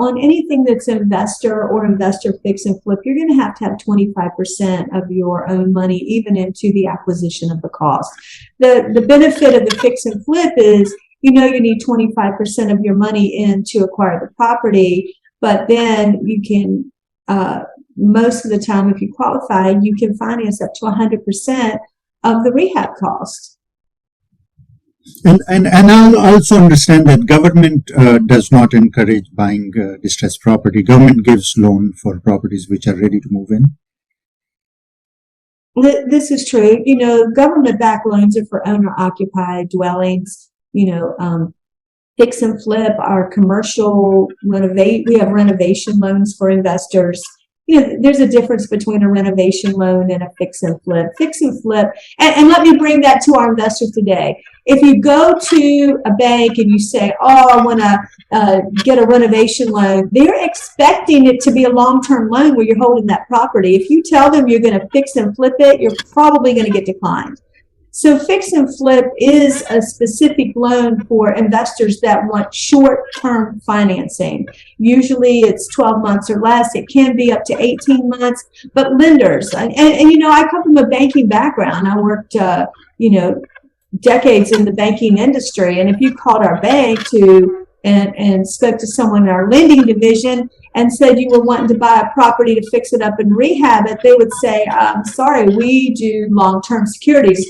on anything that's investor or investor fix and flip, you're going to have 25% of your own money, even into the acquisition of the cost. The benefit of the fix and flip is, you need 25% of your money in to acquire the property, but then you can, most of the time, if you qualify, you can finance up to 100% of the rehab cost. And I also understand that government does not encourage buying distressed property. Government gives loan for properties which are ready to move in. This is true. Government-backed loans are for owner-occupied dwellings. Fix and flip, our commercial renovate. We have renovation loans for investors. There's a difference between a renovation loan and a fix and flip. Fix and flip, and let me bring that to our investors today. If you go to a bank and you say, oh, I want to get a renovation loan, they're expecting it to be a long-term loan where you're holding that property. If you tell them you're going to fix and flip it, you're probably going to get declined. So fix and flip is a specific loan for investors that want short-term financing. Usually it's 12 months or less. It can be up to 18 months. But lenders, and I come from a banking background. I worked, decades in the banking industry. And if you called our bank and spoke to someone in our lending division and said you were wanting to buy a property to fix it up and rehab it, they would say, sorry, we do long-term securities.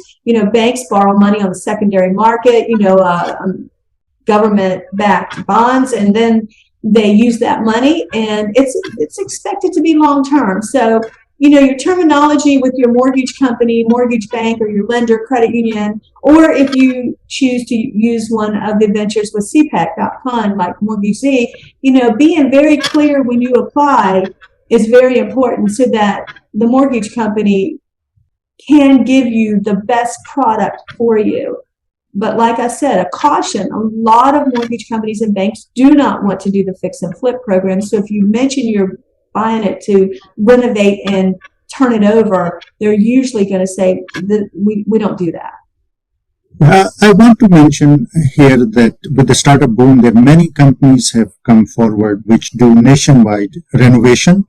Banks borrow money on the secondary market, government-backed bonds, and then they use that money, and it's expected to be long-term. So, your terminology with your mortgage company, mortgage bank, or your lender, credit union, or if you choose to use one of the ventures with CPAC.fund, like Mortgage Z, being very clear when you apply is very important so that the mortgage company can give you the best product for you. But like I said, a caution, a lot of mortgage companies and banks do not want to do the fix and flip program. So if you mention you're buying it to renovate and turn it over, they're usually going to say that we don't do that. I want to mention here that with the startup boom, there many companies have come forward which do nationwide renovation,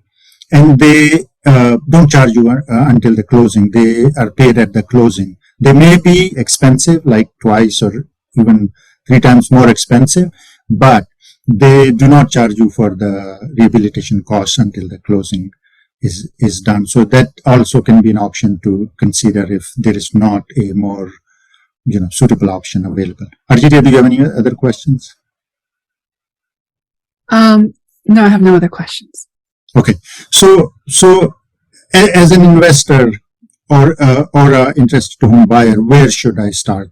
and they don't charge you until the closing. They are paid at the closing. They may be expensive, like twice or even 3 times more expensive, but they do not charge you for the rehabilitation costs until the closing is done. So that also can be an option to consider if there is not a more suitable option available. Arjita, do you have any other questions? No, I have no other questions. Okay, so as an investor or a interested home buyer, where should I start?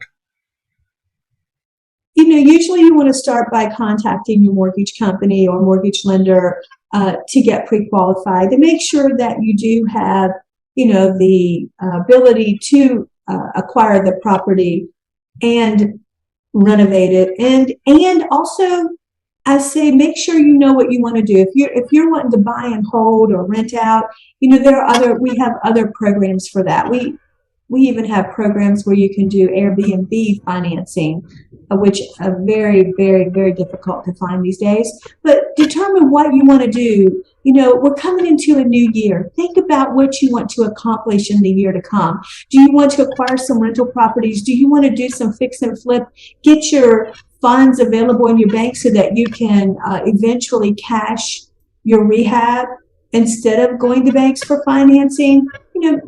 Usually you want to start by contacting your mortgage company or mortgage lender to get pre-qualified, to make sure that you do have, the ability to acquire the property and renovate it. And also, I say, make sure you know what you want to do. If you're wanting to buy and hold or rent out, we have other programs for that. We even have programs where you can do Airbnb financing, which are very, very, very difficult to find these days. But determine what you want to do. We're coming into a new year. Think about what you want to accomplish in the year to come. Do you want to acquire some rental properties? Do you want to do some fix and flip? Get your funds available in your bank so that you can eventually cash your rehab instead of going to banks for financing.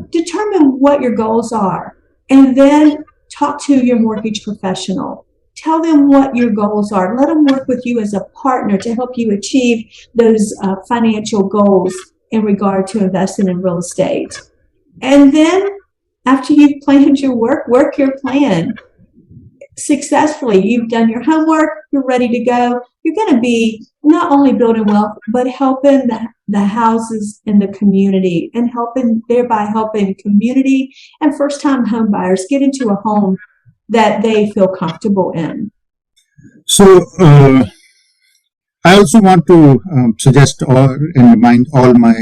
Determine what your goals are, and then talk to your mortgage professional. Tell them what your goals are. Let them work with you as a partner to help you achieve those financial goals in regard to investing in real estate. And then after you've planned your work your plan successfully. You've done your homework, you're ready to go. You're going to be not only building wealth, but helping the houses in the community, and thereby helping community and first-time home buyers get into a home that they feel comfortable in. So I also want to suggest and remind all my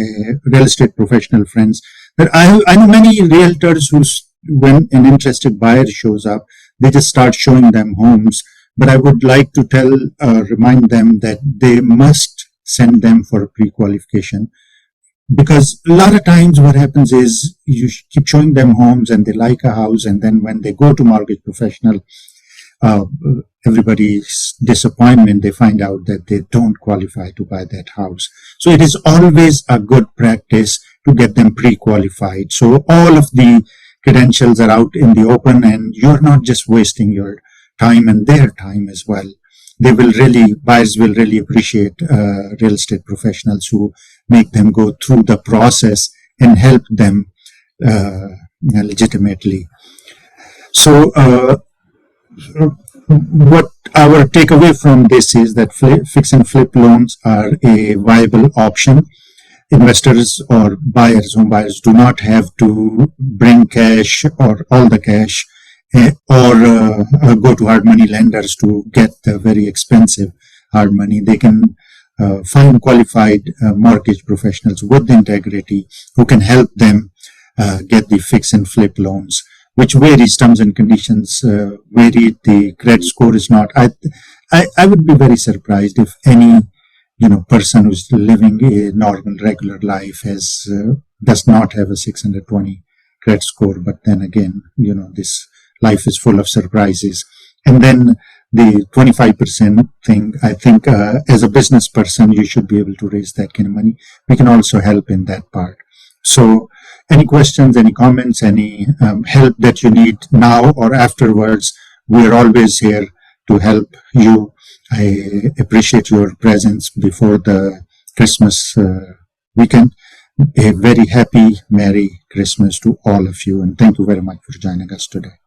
real estate professional friends that I know many realtors who, when an interested buyer shows up, they just start showing them homes. But I would like to remind them that they must send them for pre-qualification. Because a lot of times what happens is you keep showing them homes and they like a house, and then when they go to mortgage professional, everybody's disappointment, they find out that they don't qualify to buy that house. So it is always a good practice to get them pre-qualified. So all of the credentials are out in the open, and you're not just wasting your time and their time as well. Buyers will really appreciate real estate professionals who make them go through the process and help them legitimately. So what our takeaway from this is that fix and flip loans are a viable option. Investors or home buyers do not have to bring cash or all the cash or go to hard money lenders to get the very expensive hard money. They can find qualified mortgage professionals with integrity who can help them get the fix and flip loans, which varies. Terms and conditions vary. The credit score is not. I would be very surprised if any person who's living a normal regular life does not have a 620 credit score. But then again, this life is full of surprises. And then the 25% thing, I think as a business person, you should be able to raise that kind of money. We can also help in that part. So any questions, any comments, any help that you need now or afterwards, we're always here to help you. I appreciate your presence before the Christmas weekend. A very happy, Merry Christmas to all of you. And thank you very much for joining us today.